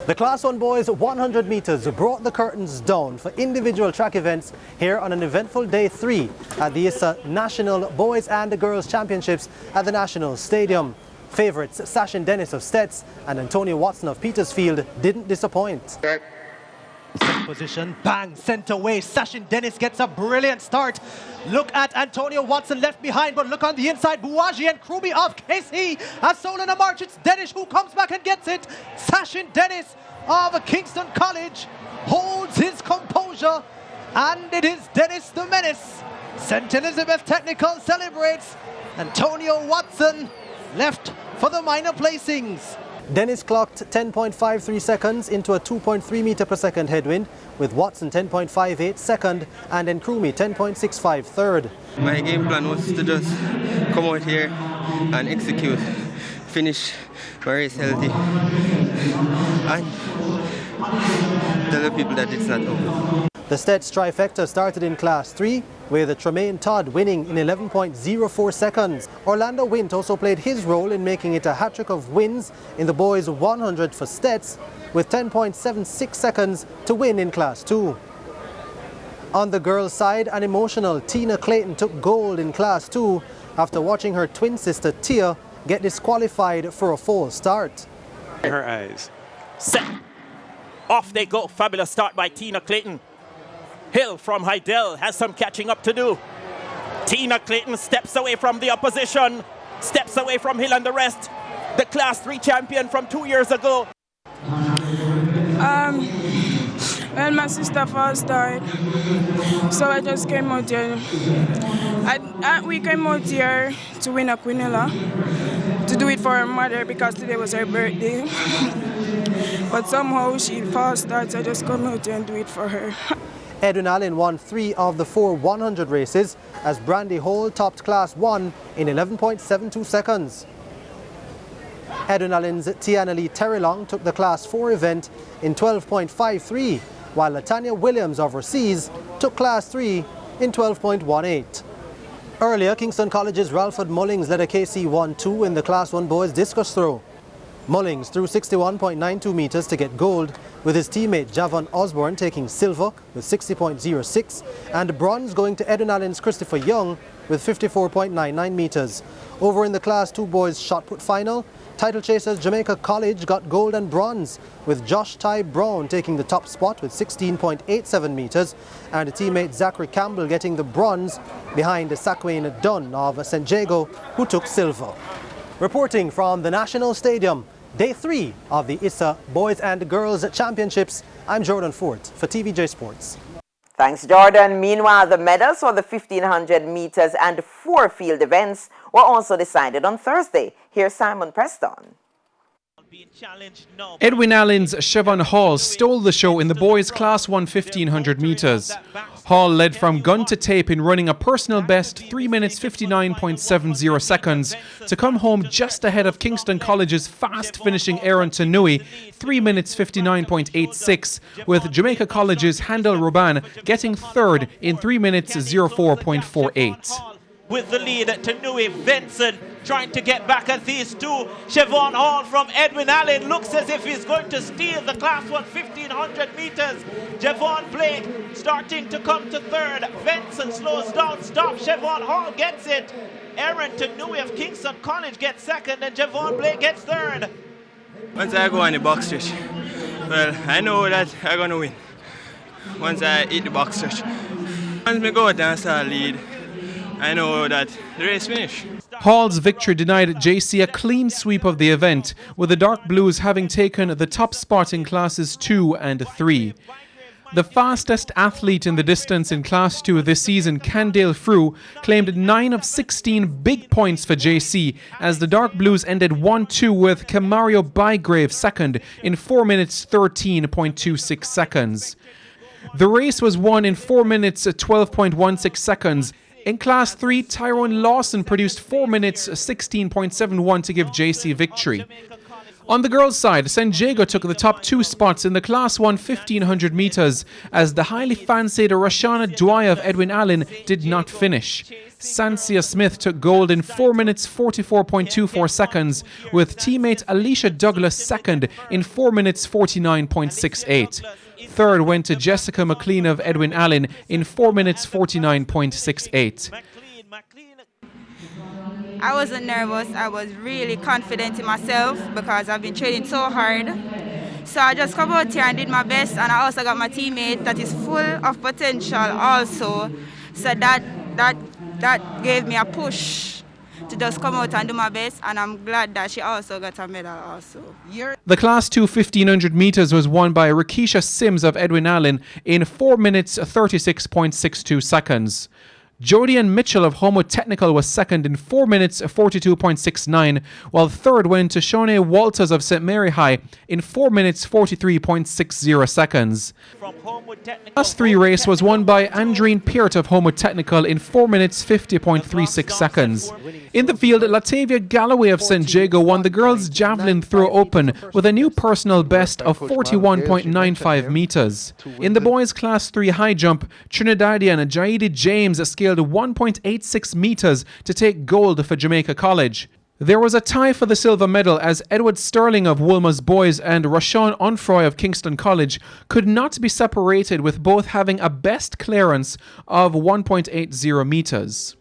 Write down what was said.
The Class 1 boys 100 meters brought the curtains down for individual track events here on an eventful day 3 at the ISSA National Boys and Girls Championships at the National Stadium. Favourites Sashin Dennis of Stets and Antonio Watson of Petersfield didn't disappoint. Set position, bang, sent away. Sashin Dennis gets a brilliant start. Look at Antonio Watson left behind, but look on the inside. Bouagie and Krumi of KC has stolen a march. It's Dennis who comes back and gets it. Sashin Dennis of Kingston College holds his composure, and it is Dennis the Menace. St. Elizabeth Technical celebrates. Antonio Watson left for the minor placings. Dennis clocked 10.53 seconds into a 2.3 meter per second headwind, with Watson 10.58 second and Nkrumah 10.65 third. My game plan was to just come out here and execute, finish my race healthy, and tell the people that it's not over. The Stets trifecta started in Class 3 with Tremaine Todd winning in 11.04 seconds. Orlando Wint also played his role in making it a hat-trick of wins in the boys 100 for Stets with 10.76 seconds to win in Class 2. On the girls' side, an emotional Tina Clayton took gold in Class 2 after watching her twin sister Tia get disqualified for a false start. Her eyes. Set. Off they go. Fabulous start by Tina Clayton. Hill from Hydel has some catching up to do. Tina Clayton steps away from the opposition, steps away from Hill and the rest. The Class 3 champion from 2 years ago. Well, my sister first died, so I just came out here. We came out here to win a quinella, to do it for her mother because today was her birthday. But somehow she first started, so I just come out here and do it for her. Edwin Allen won 3 of the 4 100 races as Brandy Hole topped Class 1 in 11.72 seconds. Edwin Allen's Tiana Lee Terrelong took the Class 4 event in 12.53, while Latanya Williams of Overseas took Class 3 in 12.18. Earlier, Kingston College's Ralford Mullings led a KC 1-2 in the Class 1 boys discus throw. Mullings threw 61.92 meters to get gold, with his teammate Javon Osborne taking silver with 60.06 and bronze going to Edwin Allen's Christopher Young with 54.99 meters. Over in the Class 2 boys shot put final, title chasers Jamaica College got gold and bronze, with Josh Ty Brown taking the top spot with 16.87 meters and teammate Zachary Campbell getting the bronze behind Sakwane Dunn of St. Jago, who took silver. Reporting from the National Stadium, Day 3 of the ISSA Boys and Girls Championships, I'm Jordan Fort for TVJ Sports. Thanks, Jordan. Meanwhile, the medals for the 1500 meters and 4 field events were also decided on Thursday. Here's Simon Preston. Edwin Allen's Siobhan Hall stole the show in the boys' Class 1 1500 meters. Hall led from gun to tape in running a personal best 3 minutes 59.70 seconds to come home just ahead of Kingston College's fast-finishing Aaron Tanui, 3 minutes 59.86, with Jamaica College's Handel Roban getting third in 3 minutes 04.48. With the lead to Nui Vincent trying to get back at these two. Siobhan Hall from Edwin Allen looks as if he's going to steal the Class 1 1500 meters. Javon Blake starting to come to third. Vincent slows down, stops. Siobhan Hall gets it. Aaron Tanui of Kingston College gets second and Javon Blake gets third. Once I go on the box stretch, well, I know that I'm going to win. Once I hit the box stretch. Once I go dancehall lead, I know that the race finished. Hall's victory denied JC a clean sweep of the event, with the Dark Blues having taken the top spot in classes 2 and 3. The fastest athlete in the distance in Class 2 this season, Candale Frew, claimed 9 of 16 big points for JC as the Dark Blues ended 1-2 with Camario Bygrave second in 4 minutes 13.26 seconds. The race was won in 4 minutes 12.16 seconds. In Class 3, Tyrone Lawson produced 4 minutes 16.71 to give JC victory. On the girls' side, San Diego took the top 2 spots in the Class 1 1500 metres as the highly fancied Rashana Dwyer of Edwin Allen did not finish. Sansia Smith took gold in 4 minutes 44.24 seconds, with teammate Alicia Douglas second in 4 minutes 49.68. Third went to Jessica McLean of Edwin Allen in 4 minutes 49.68. I wasn't nervous. I was really confident in myself because I've been training so hard. So I just come out here and did my best, and I also got my teammate that is full of potential also. So that gave me a push to just come out and do my best, and I'm glad that she also got a medal also. The Class 2 1500 metres was won by Rakisha Sims of Edwin Allen in 4 minutes 36.62 seconds. Jodian Mitchell of Homewood Technical was second in 4 minutes 42.69, while third went to Shaunae Walters of St. Mary High in 4 minutes 43.60 seconds. Class 3 race was won by Andreen Peart of Homewood Technical in 4 minutes 50.36 seconds. In the field, Latavia Galloway of St. Jago won the girls' javelin throw open with a new personal best of 41.95 metres. In the boys' Class 3 high jump, Trinidadian Jaidi James scaled 1.86 metres to take gold for Jamaica College. There was a tie for the silver medal as Edward Sterling of Woolmer's Boys and Rashawn Onfroy of Kingston College could not be separated, with both having a best clearance of 1.80 metres.